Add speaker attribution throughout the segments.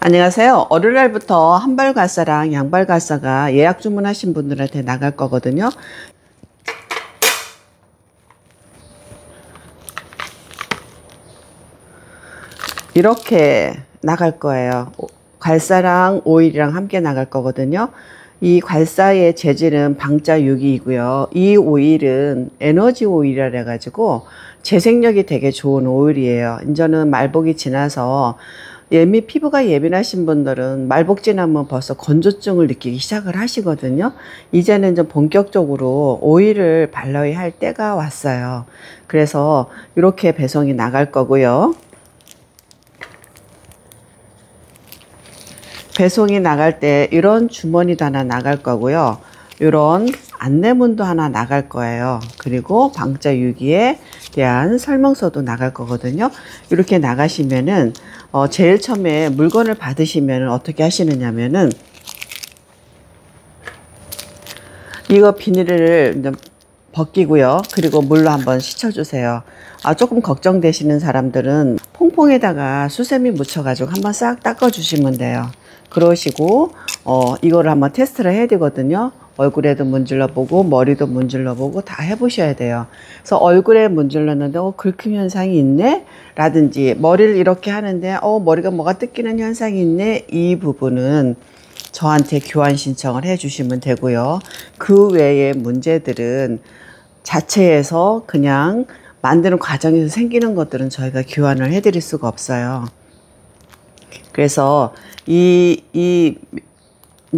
Speaker 1: 안녕하세요. 월요일날부터 한발갈사랑 양발갈사가 예약 주문하신 분들한테 나갈 거거든요. 이렇게 나갈 거예요. 갈사랑 오일이랑 함께 나갈 거거든요. 이 갈사의 재질은 방자 6이고요. 이 오일은 에너지 오일이라 해가지고 재생력이 되게 좋은 오일이에요. 이제는 말복이 지나서 피부가 예민하신 분들은 말복 지나면 벌써 건조증을 느끼기 시작을 하시거든요. 이제는 좀 본격적으로 오일을 발라야 할 때가 왔어요. 그래서 이렇게 배송이 나갈 거고요. 배송이 나갈 때 이런 주머니도 하나 나갈 거고요. 이런 안내문도 하나 나갈 거예요. 그리고 방자 유기에 대한 설명서도 나갈 거거든요. 이렇게 나가시면은 제일 처음에 물건을 받으시면 어떻게 하시느냐면은 이거 비닐을 벗기고요. 그리고 물로 한번 씻어주세요. 조금 걱정되시는 사람들은 퐁퐁에다가 수세미 묻혀가지고 한번 싹 닦아주시면 돼요. 그러시고 이거를 한번 테스트를 해야 되거든요. 얼굴에도 문질러 보고 머리도 문질러 보고 다 해보셔야 돼요. 그래서 얼굴에 문질렀는데 긁힘 현상이 있네 라든지 머리를 이렇게 하는데 머리가 뭐가 뜯기는 현상이 있네, 이 부분은 저한테 교환 신청을 해 주시면 되고요. 그 외의 문제들은 자체에서 그냥 만드는 과정에서 생기는 것들은 저희가 교환을 해 드릴 수가 없어요. 그래서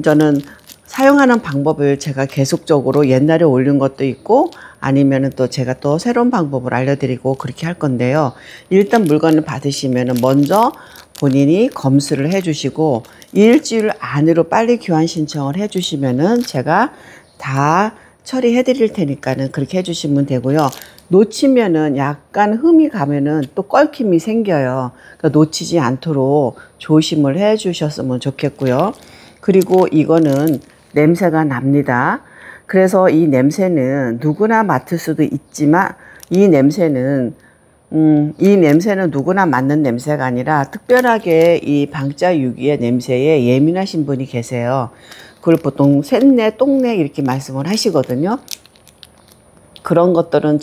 Speaker 1: 저는 사용하는 방법을 제가 계속적으로 옛날에 올린 것도 있고 아니면은 또 제가 또 새로운 방법을 알려드리고 그렇게 할 건데요. 일단 물건을 받으시면은 먼저 본인이 검수를 해주시고 일주일 안으로 빨리 교환 신청을 해주시면은 제가 다 처리해 드릴 테니까는 그렇게 해주시면 되고요. 놓치면은 약간 흠이 가면은 또 껄킴이 생겨요. 그러니까 놓치지 않도록 조심을 해 주셨으면 좋겠고요. 그리고 이거는 냄새가 납니다. 그래서 이 냄새는 누구나 맡을 수도 있지만 이 냄새는 누구나 맡는 냄새가 아니라 특별하게 이 방자 유기의 냄새에 예민하신 분이 계세요. 그걸 보통 쇳내, 똥내 이렇게 말씀을 하시거든요. 그런 것들은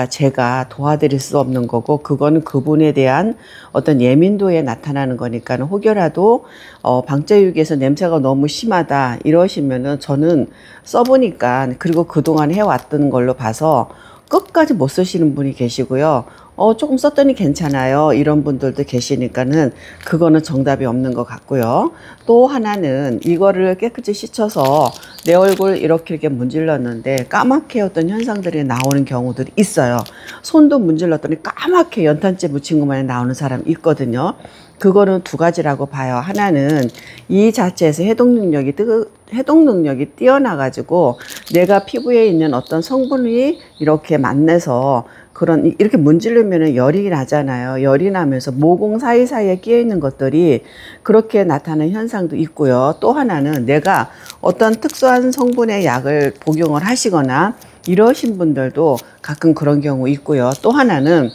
Speaker 1: 제가 도와드릴 수 없는 거고, 그거는 그분에 대한 어떤 예민도에 나타나는 거니까 혹여라도 방자유기에서 냄새가 너무 심하다 이러시면은 저는 써보니까, 그리고 그동안 해왔던 걸로 봐서 끝까지 못 쓰시는 분이 계시고요. 조금 썼더니 괜찮아요 이런 분들도 계시니까는 그거는 정답이 없는 것 같고요. 또 하나는 이거를 깨끗이 씻어서 내 얼굴 이렇게 문질렀는데 까맣게 어떤 현상들이 나오는 경우들이 있어요. 손도 문질렀더니 까맣게 연탄재 묻힌 것만 나오는 사람 있거든요. 그거는 두 가지라고 봐요. 하나는 이 자체에서 해독 능력이 뛰어나가지고 내가 피부에 있는 어떤 성분이 이렇게 만나서 이렇게 문지르면 열이 나잖아요. 열이 나면서 모공 사이사이에 끼어 있는 것들이 그렇게 나타나는 현상도 있고요. 또 하나는 내가 어떤 특수한 성분의 약을 복용을 하시거나 이러신 분들도 가끔 그런 경우 있고요. 또 하나는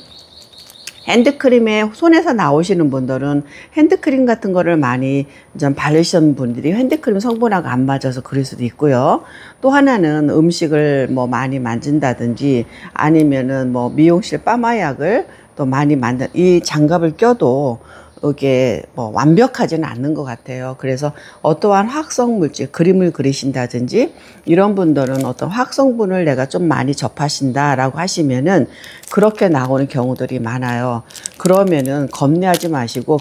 Speaker 1: 핸드크림에 손에서 나오시는 분들은 핸드크림 같은 거를 많이 좀 바르시는 분들이 핸드크림 성분하고 안 맞아서 그럴 수도 있고요. 또 하나는 음식을 많이 만진다든지 아니면은 미용실 파마약을 또 많이 이 장갑을 껴도 이게 완벽하지는 않는 것 같아요. 그래서 어떠한 화학성 물질, 그림을 그리신다든지 이런 분들은 어떤 화학성분을 내가 좀 많이 접하신다라고 하시면은 그렇게 나오는 경우들이 많아요. 그러면은 겁내하지 마시고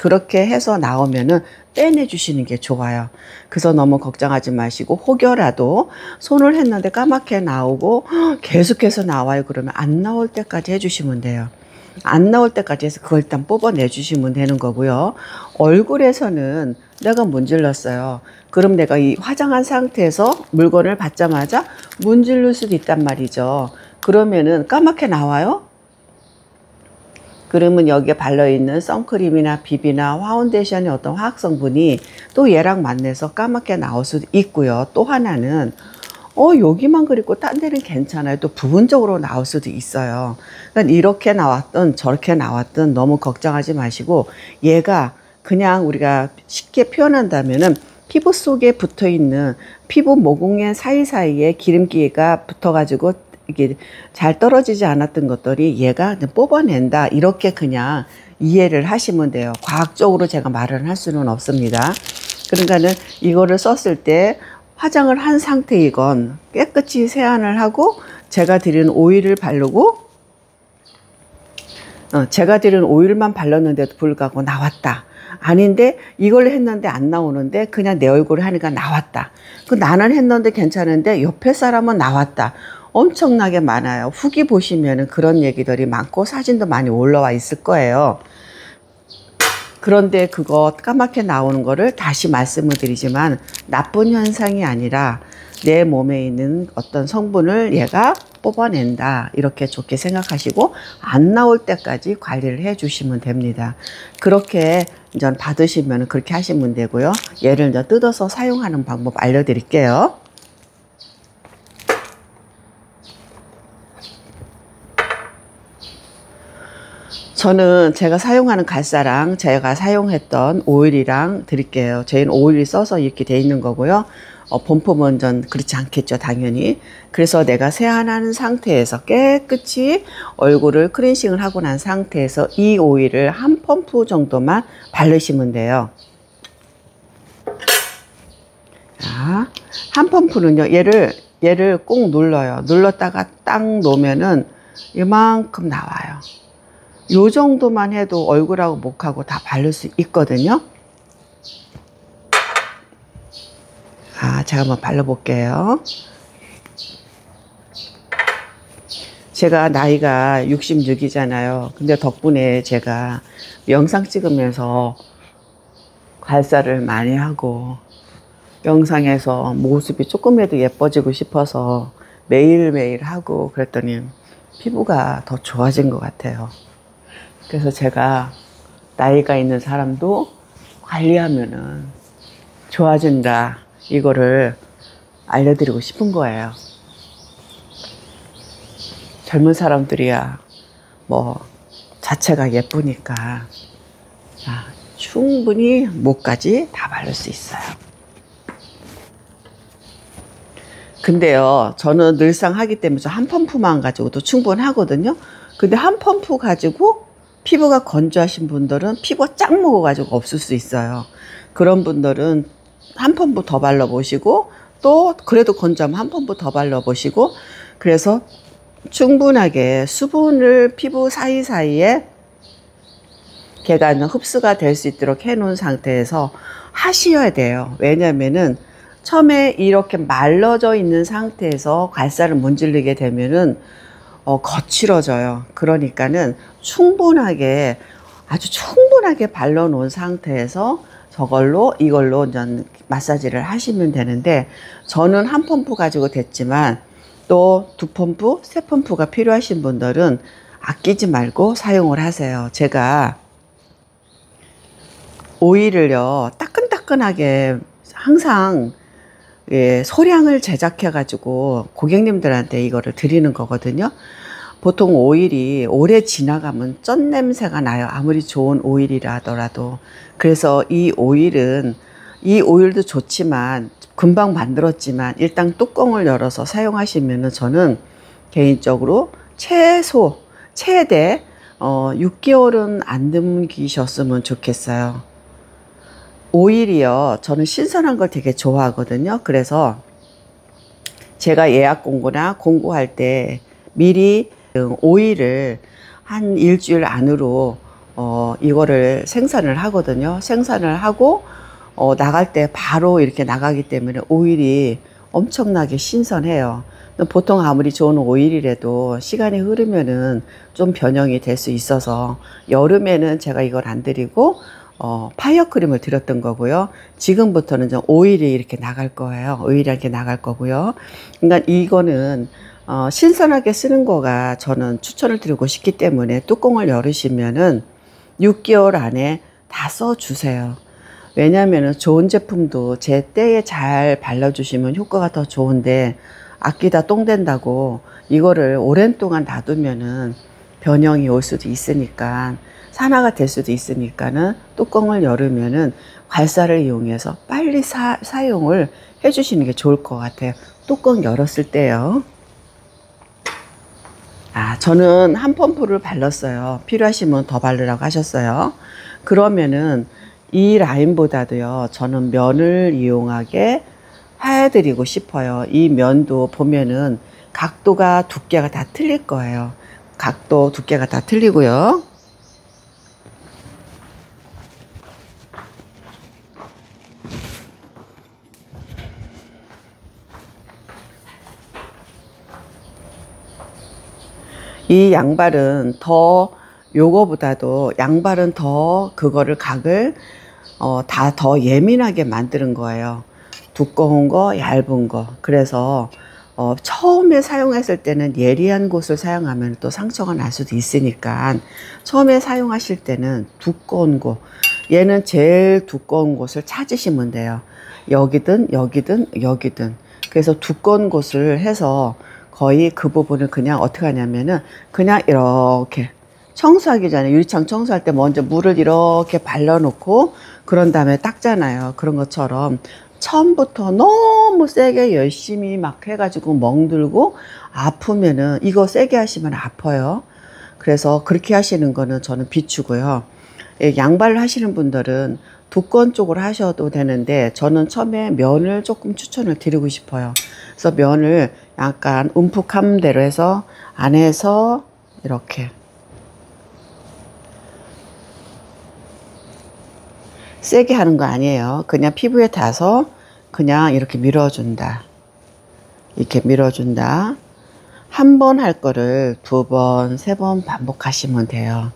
Speaker 1: 그렇게 해서 나오면은 빼내 주시는 게 좋아요. 그래서 너무 걱정하지 마시고 혹여라도 손을 했는데 까맣게 나오고 계속해서 나와요 그러면 안 나올 때까지 해주시면 돼요. 안 나올 때까지 해서 그걸 일단 뽑아내 주시면 되는 거고요. 얼굴에서는 내가 문질렀어요. 그럼 내가 이 화장한 상태에서 물건을 받자마자 문지를 수도 있단 말이죠. 그러면은 까맣게 나와요. 그러면 여기에 발려있는 선크림이나 비비나 파운데이션의 어떤 화학성분이 또 얘랑 만나서 까맣게 나올 수도 있고요. 또 하나는 여기만 그리고 딴 데는 괜찮아요. 또 부분적으로 나올 수도 있어요. 그러니까 이렇게 나왔든 저렇게 나왔든 너무 걱정하지 마시고 얘가 그냥 우리가 쉽게 표현한다면은 피부 속에 붙어 있는 피부 모공의 사이사이에 기름기가 붙어 가지고 이게 잘 떨어지지 않았던 것들이 얘가 뽑아낸다, 이렇게 그냥 이해를 하시면 돼요. 과학적으로 제가 말을 할 수는 없습니다. 그러니까는 이거를 썼을 때 화장을 한 상태이건 깨끗이 세안을 하고 제가 드리는 오일을 바르고 제가 드리는 오일만 발랐는데도 불구하고 나왔다. 아닌데 이걸 했는데 안 나오는데 그냥 내 얼굴을 하니까 나왔다. 그 나는 했는데 괜찮은데 옆에 사람은 나왔다. 엄청나게 많아요. 후기 보시면은 그런 얘기들이 많고 사진도 많이 올라와 있을 거예요. 그런데 그거 까맣게 나오는 거를 다시 말씀을 드리지만 나쁜 현상이 아니라 내 몸에 있는 어떤 성분을 얘가 뽑아낸다, 이렇게 좋게 생각하시고 안 나올 때까지 관리를 해 주시면 됩니다. 그렇게 이제 받으시면 그렇게 하시면 되고요. 얘를 이제 뜯어서 사용하는 방법 알려드릴게요. 저는 제가 사용하는 갈사랑 제가 사용했던 오일이랑 드릴게요. 저희는 오일이 써서 이렇게 돼 있는 거고요. 본품은 전 그렇지 않겠죠, 당연히. 그래서 내가 세안하는 상태에서 깨끗이 얼굴을 클렌싱을 하고 난 상태에서 이 오일을 한 펌프 정도만 바르시면 돼요. 자, 한 펌프는요, 얘를 꼭 눌러요. 눌렀다가 딱 놓으면은 이만큼 나와요. 요 정도만 해도 얼굴하고 목하고 다 바를 수 있거든요. 제가 한번 발라볼게요. 제가 나이가 66이잖아요. 근데 덕분에 제가 영상 찍으면서 갈사를 많이 하고 영상에서 모습이 조금이라도 예뻐지고 싶어서 매일매일 하고 그랬더니 피부가 더 좋아진 것 같아요. 그래서 제가 나이가 있는 사람도 관리하면은 좋아진다, 이거를 알려드리고 싶은 거예요. 젊은 사람들이야 뭐 자체가 예쁘니까 충분히 목까지 다 바를 수 있어요. 근데요, 저는 늘상 하기 때문에 한 펌프만 가지고도 충분하거든요. 근데 한 펌프 가지고 피부가 건조하신 분들은 피부가 쫙 먹어가지고 없을 수 있어요. 그런 분들은 한 펌프 더 발라보시고, 또 그래도 건조하면 한 펌프 더 발라보시고, 그래서 충분하게 수분을 피부 사이사이에 걔가 흡수가 될 수 있도록 해놓은 상태에서 하셔야 돼요. 왜냐면은 처음에 이렇게 말라져 있는 상태에서 갈사를 문지르게 되면은 거칠어져요. 그러니까는 충분하게, 아주 충분하게 발라 놓은 상태에서 이걸로 이제 마사지를 하시면 되는데, 저는 한 펌프 가지고 됐지만 또 두 펌프, 세 펌프가 필요하신 분들은 아끼지 말고 사용을 하세요. 제가 오일을요, 따끈따끈하게 항상 소량을 제작해 가지고 고객님들한테 이거를 드리는 거거든요. 보통 오일이 오래 지나가면 쩐 냄새가 나요. 아무리 좋은 오일이라 하더라도. 그래서 이 오일도 좋지만 금방 만들었지만 일단 뚜껑을 열어서 사용하시면은 저는 개인적으로 최대 6개월은 안 넘기셨으면 좋겠어요. 오일이요, 저는 신선한 걸 되게 좋아하거든요. 그래서 제가 예약 공고나 공고할 때 미리 오일을 한 일주일 안으로 이거를 생산을 하거든요. 생산을 하고 나갈 때 바로 이렇게 나가기 때문에 오일이 엄청나게 신선해요. 보통 아무리 좋은 오일이라도 시간이 흐르면은 좀 변형이 될 수 있어서 여름에는 제가 이걸 안 드리고 파이어 크림을 드렸던 거고요. 지금부터는 좀 오일이 이렇게 나갈 거예요. 오일이 이렇게 나갈 거고요. 그러니까 이거는 신선하게 쓰는 거가 저는 추천을 드리고 싶기 때문에 뚜껑을 열으시면은 6개월 안에 다 써주세요. 왜냐하면 좋은 제품도 제 때에 잘 발라주시면 효과가 더 좋은데, 아끼다 똥 된다고 이거를 오랜 동안 놔두면은 변형이 올 수도 있으니까 산화가 될 수도 있으니까는 뚜껑을 열으면은 괄사를 이용해서 빨리 사용을 해주시는 게 좋을 것 같아요. 뚜껑 열었을 때요. 저는 한 펌프를 발랐어요. 필요하시면 더 바르라고 하셨어요. 그러면은 이 라인보다도요, 저는 면을 이용하게 해드리고 싶어요. 이 면도 보면은 각도가 두께가 다 틀릴 거예요. 각도 두께가 다 틀리고요. 이 양발은 더 요거보다도 양발은 더 그거를 각을 다 더 예민하게 만드는 거예요. 두꺼운 거, 얇은 거. 그래서 처음에 사용했을 때는 예리한 곳을 사용하면 또 상처가 날 수도 있으니까 처음에 사용하실 때는 두꺼운 곳, 얘는 제일 두꺼운 곳을 찾으시면 돼요. 여기든 여기든 여기든. 그래서 두꺼운 곳을 해서 거의 그 부분을 그냥 어떻게 하냐면은 그냥 이렇게 청소하기 전에 유리창 청소할 때 먼저 물을 이렇게 발라놓고 그런 다음에 닦잖아요. 그런 것처럼 처음부터 너무 세게 열심히 막 해가지고 멍들고 아프면은 이거 세게 하시면 아파요. 그래서 그렇게 하시는 거는 저는 비추고요. 양발을 하시는 분들은 두꺼운 쪽으로 하셔도 되는데 저는 처음에 면을 조금 추천을 드리고 싶어요. 그래서 면을 약간 움푹한 대로 해서 안에서 이렇게 세게 하는 거 아니에요. 그냥 피부에 닿아서 그냥 이렇게 밀어준다. 이렇게 밀어준다. 한 번 할 거를 2번, 3번 반복하시면 돼요.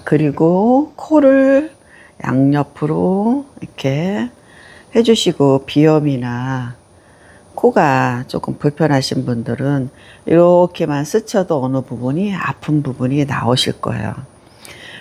Speaker 1: 그리고 코를 양옆으로 이렇게 해주시고, 비염이나 코가 조금 불편하신 분들은 이렇게만 스쳐도 어느 부분이 아픈 부분이 나오실 거예요.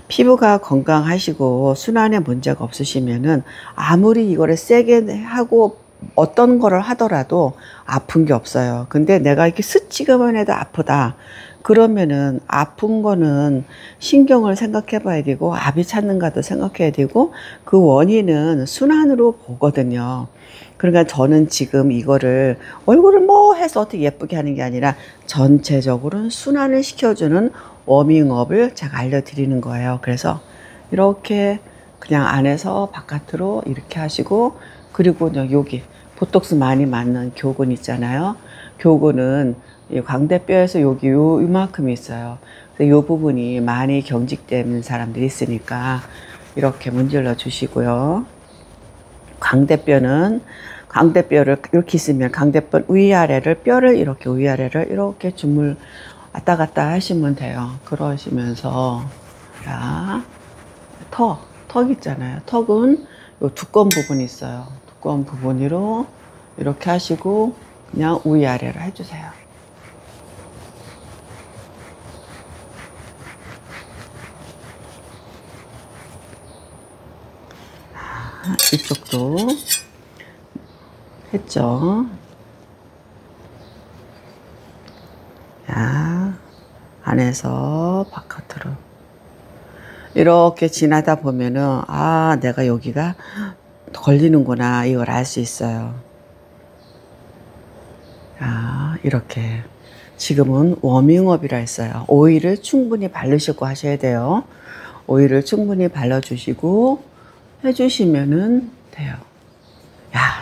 Speaker 1: 피부가 건강하시고 순환에 문제가 없으시면은 아무리 이거를 세게 하고 어떤 거를 하더라도 아픈 게 없어요. 근데 내가 이렇게 스치기만 해도 아프다. 그러면은 아픈 거는 신경을 생각해 봐야 되고 압이 찼는가도 생각해야 되고 그 원인은 순환으로 보거든요. 그러니까 저는 지금 이거를 얼굴을 뭐 해서 어떻게 예쁘게 하는 게 아니라 전체적으로는 순환을 시켜주는 워밍업을 제가 알려드리는 거예요. 그래서 이렇게 그냥 안에서 바깥으로 이렇게 하시고, 그리고 여기 보톡스 많이 맞는 교근 있잖아요. 교근은 이 광대뼈에서 여기 요만큼 있어요. 이 부분이 많이 경직된 사람들이 있으니까 이렇게 문질러 주시고요. 광대뼈를 이렇게 있으면 광대뼈 위아래를 뼈를 이렇게 위아래를 이렇게 주물 왔다 갔다 하시면 돼요. 그러시면서 턱 있잖아요. 턱은 요 두꺼운 부분이 있어요. 두꺼운 부분으로 이렇게 하시고 그냥 위아래로 해주세요. 이쪽도 했죠. 안에서 바깥으로 이렇게 지나다 보면은 내가 여기가 걸리는구나 이걸 알 수 있어요. 이렇게 지금은 워밍업이라 했어요. 오일을 충분히 바르시고 하셔야 돼요. 오일을 충분히 발라주시고 해주시면은 돼요.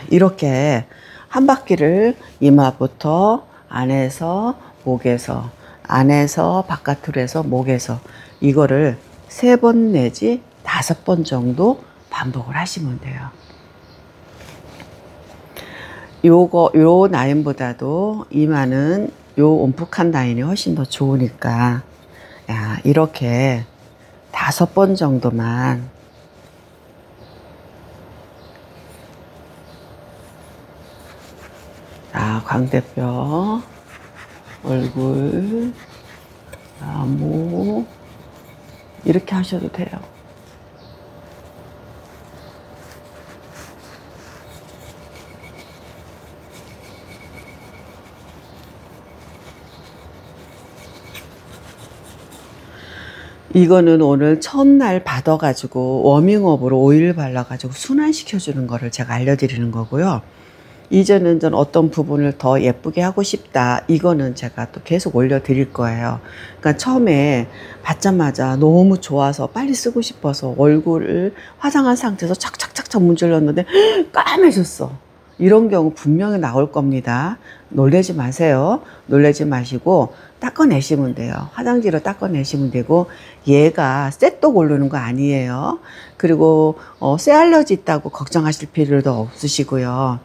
Speaker 1: 이렇게 한 바퀴를 이마부터 안에서 목에서 안에서 바깥으로 해서 목에서 이거를 3번 내지 5번 정도 반복을 하시면 돼요. 요 라인보다도 이마는 요 움푹한 라인이 훨씬 더 좋으니까 이렇게 5번 정도만 광대뼈, 얼굴, 목 이렇게 하셔도 돼요. 이거는 오늘 첫날 받아가지고 워밍업으로 오일 발라가지고 순환시켜주는 거를 제가 알려드리는 거고요. 이제는 전 어떤 부분을 더 예쁘게 하고 싶다. 이거는 제가 또 계속 올려드릴 거예요. 그러니까 처음에 받자마자 너무 좋아서 빨리 쓰고 싶어서 얼굴을 화장한 상태에서 착착착착 문질렀는데 까매졌어. 이런 경우 분명히 나올 겁니다. 놀라지 마세요. 놀라지 마시고 닦아내시면 돼요. 화장지로 닦아내시면 되고, 얘가 쇳도 고르는 거 아니에요. 그리고 쇠 알러지 있다고 걱정하실 필요도 없으시고요.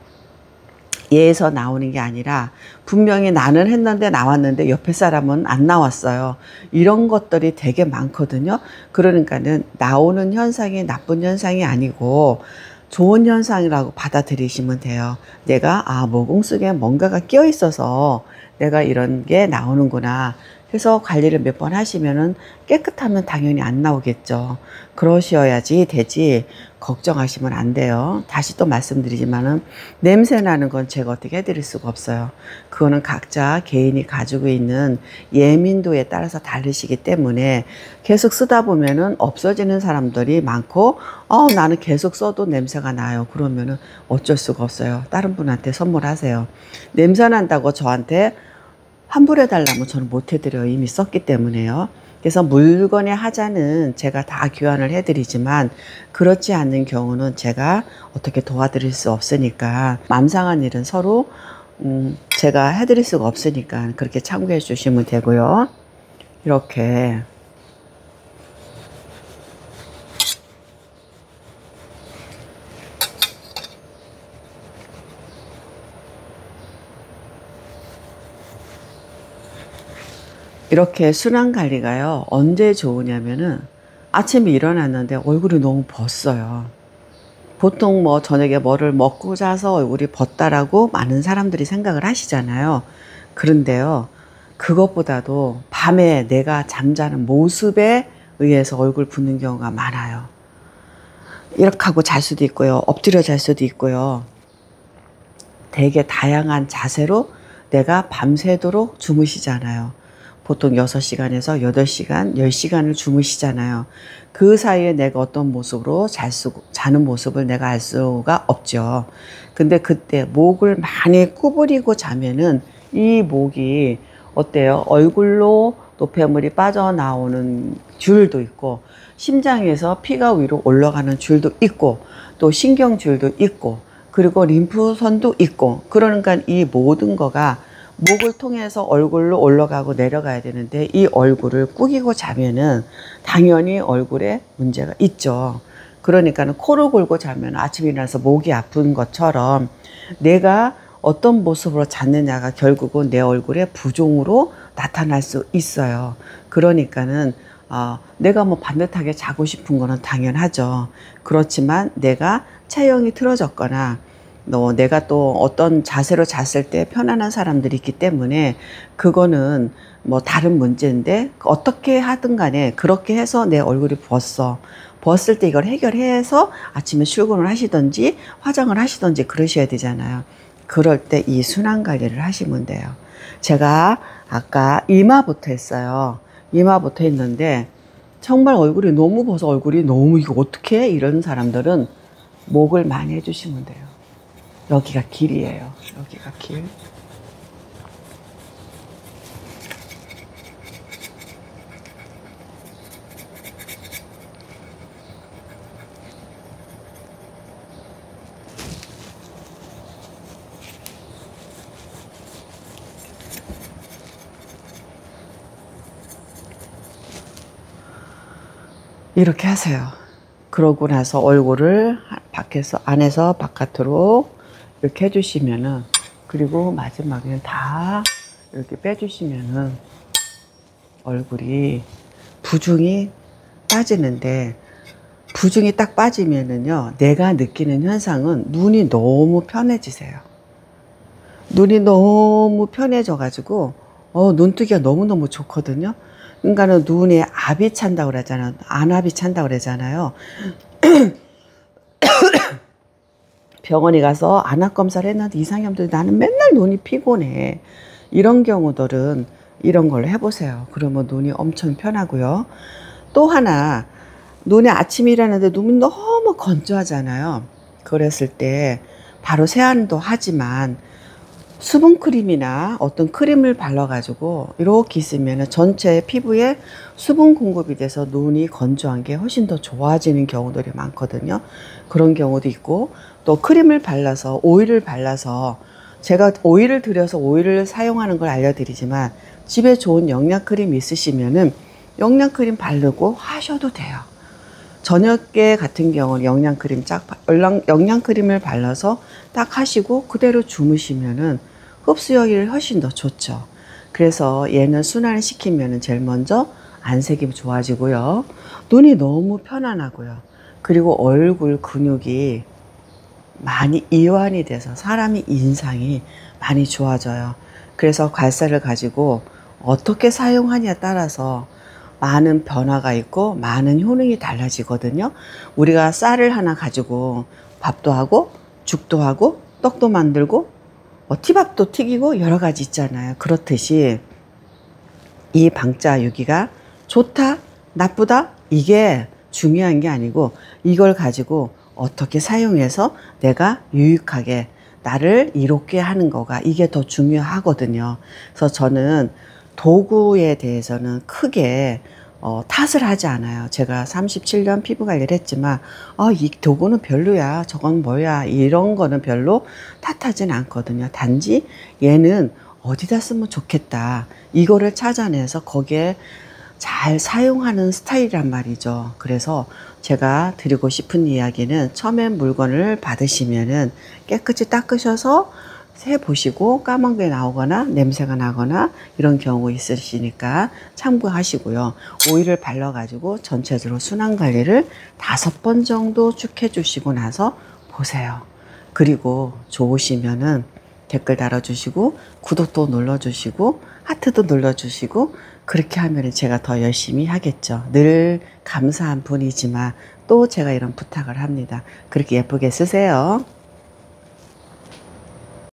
Speaker 1: 얘에서 나오는 게 아니라 분명히 나는 했는데 나왔는데 옆에 사람은 안 나왔어요. 이런 것들이 되게 많거든요. 그러니까는 나오는 현상이 나쁜 현상이 아니고 좋은 현상이라고 받아들이시면 돼요. 내가 모공 속에 뭔가가 끼어 있어서 내가 이런 게 나오는구나 해서 관리를 몇 번 하시면은 깨끗하면 당연히 안 나오겠죠. 그러셔야지 되지 걱정하시면 안 돼요. 다시 또 말씀드리지만은 냄새 나는 건 제가 어떻게 해드릴 수가 없어요. 그거는 각자 개인이 가지고 있는 예민도에 따라서 다르시기 때문에 계속 쓰다 보면은 없어지는 사람들이 많고, 나는 계속 써도 냄새가 나요. 그러면은 어쩔 수가 없어요. 다른 분한테 선물하세요. 냄새 난다고 저한테 환불해달라면 저는 못해드려요. 이미 썼기 때문에요. 그래서 물건의 하자는 제가 다 교환을 해드리지만 그렇지 않는 경우는 제가 어떻게 도와드릴 수 없으니까, 맘 상한 일은 서로 제가 해드릴 수가 없으니까 그렇게 참고해 주시면 되고요. 이렇게 이렇게 순환 관리가요, 언제 좋으냐면은 아침에 일어났는데 얼굴이 너무 벗어요. 보통 뭐 저녁에 뭐를 먹고 자서 얼굴이 벗다라고 많은 사람들이 생각을 하시잖아요. 그런데요, 그것보다도 밤에 내가 잠자는 모습에 의해서 얼굴 붓는 경우가 많아요. 이렇게 하고 잘 수도 있고요, 엎드려 잘 수도 있고요. 되게 다양한 자세로 내가 밤새도록 주무시잖아요. 보통 6시간에서 8시간, 10시간을 주무시잖아요. 그 사이에 내가 어떤 모습으로 자는 모습을 내가 알 수가 없죠. 근데 그때 목을 많이 구부리고 자면은 이 목이 어때요? 얼굴로 노폐물이 빠져나오는 줄도 있고, 심장에서 피가 위로 올라가는 줄도 있고, 또 신경줄도 있고, 그리고 림프선도 있고, 그러니까 이 모든 거가 목을 통해서 얼굴로 올라가고 내려가야 되는데 이 얼굴을 꾸기고 자면은 당연히 얼굴에 문제가 있죠. 그러니까는 코를 골고 자면 아침에 일어나서 목이 아픈 것처럼 내가 어떤 모습으로 잤느냐가 결국은 내 얼굴에 부종으로 나타날 수 있어요. 그러니까는 내가 뭐 반듯하게 자고 싶은 거는 당연하죠. 그렇지만 내가 체형이 틀어졌거나 내가 또 어떤 자세로 잤을 때 편안한 사람들이 있기 때문에 그거는 뭐 다른 문제인데, 어떻게 하든 간에 그렇게 해서 내 얼굴이 벗을 때 이걸 해결해서 아침에 출근을 하시든지 화장을 하시든지 그러셔야 되잖아요. 그럴 때 이 순환 관리를 하시면 돼요. 제가 아까 이마부터 했어요. 이마부터 했는데 정말 얼굴이 너무 벗어, 얼굴이 너무 이거 어떻게 해? 이런 사람들은 목을 많이 해주시면 돼요. 여기가 길이에요. 여기가 길. 이렇게 하세요. 그러고 나서 얼굴을 안에서 바깥으로 이렇게 해주시면은, 그리고 마지막에는 다 이렇게 빼주시면은 얼굴이 부중이 빠지는데, 부중이 딱 빠지면은요, 내가 느끼는 현상은 눈이 너무 편해지세요. 눈이 너무 편해져 가지고 눈뜨기가 너무너무 좋거든요. 그러니까는 눈에 압이 찬다고 그러잖아요. 안압이 찬다고 그러잖아요. 병원에 가서 안압 검사를 했는데 이상형들이 나는 맨날 눈이 피곤해. 이런 경우들은 이런 걸로 해보세요. 그러면 눈이 엄청 편하고요. 또 하나, 눈에 아침에 일하는데 눈이 너무 건조하잖아요. 그랬을 때 바로 세안도 하지만 수분크림이나 어떤 크림을 발라가지고 이렇게 있으면 전체 피부에 수분 공급이 돼서 눈이 건조한 게 훨씬 더 좋아지는 경우들이 많거든요. 그런 경우도 있고, 또 크림을 발라서, 오일을 발라서, 제가 오일을 들여서 오일을 사용하는 걸 알려드리지만 집에 좋은 영양크림 있으시면은 영양크림 바르고 하셔도 돼요. 저녁에 같은 경우는 영양크림을 발라서 딱 하시고 그대로 주무시면은 흡수력이 훨씬 더 좋죠. 그래서 얘는 순환을 시키면은 제일 먼저 안색이 좋아지고요. 눈이 너무 편안하고요. 그리고 얼굴 근육이 많이 이완이 돼서 사람이 인상이 많이 좋아져요. 그래서 괄사를 가지고 어떻게 사용하냐에 따라서 많은 변화가 있고 많은 효능이 달라지거든요. 우리가 쌀을 하나 가지고 밥도 하고 죽도 하고 떡도 만들고 티밥도 튀기고 여러 가지 있잖아요. 그렇듯이 이 방자유기가 좋다 나쁘다 이게 중요한 게 아니고 이걸 가지고 어떻게 사용해서 내가 유익하게 나를 이롭게 하는 거가 이게 더 중요하거든요. 그래서 저는 도구에 대해서는 크게 탓을 하지 않아요. 제가 37년 피부 관리를 했지만 이 도구는 별로야 저건 뭐야 이런 거는 별로 탓하진 않거든요. 단지 얘는 어디다 쓰면 좋겠다 이거를 찾아내서 거기에 잘 사용하는 스타일이란 말이죠. 그래서 제가 드리고 싶은 이야기는 처음에 물건을 받으시면은 깨끗이 닦으셔서 세 보시고 까만 게 나오거나 냄새가 나거나 이런 경우 있으시니까 참고하시고요. 오일을 발라 가지고 전체적으로 순환 관리를 5번 정도 쭉 해주시고 나서 보세요. 그리고 좋으시면은 댓글 달아주시고 구독도 눌러주시고 하트도 눌러주시고 그렇게 하면 제가 더 열심히 하겠죠. 늘 감사한 분이지만 또 제가 이런 부탁을 합니다. 그렇게 예쁘게 쓰세요.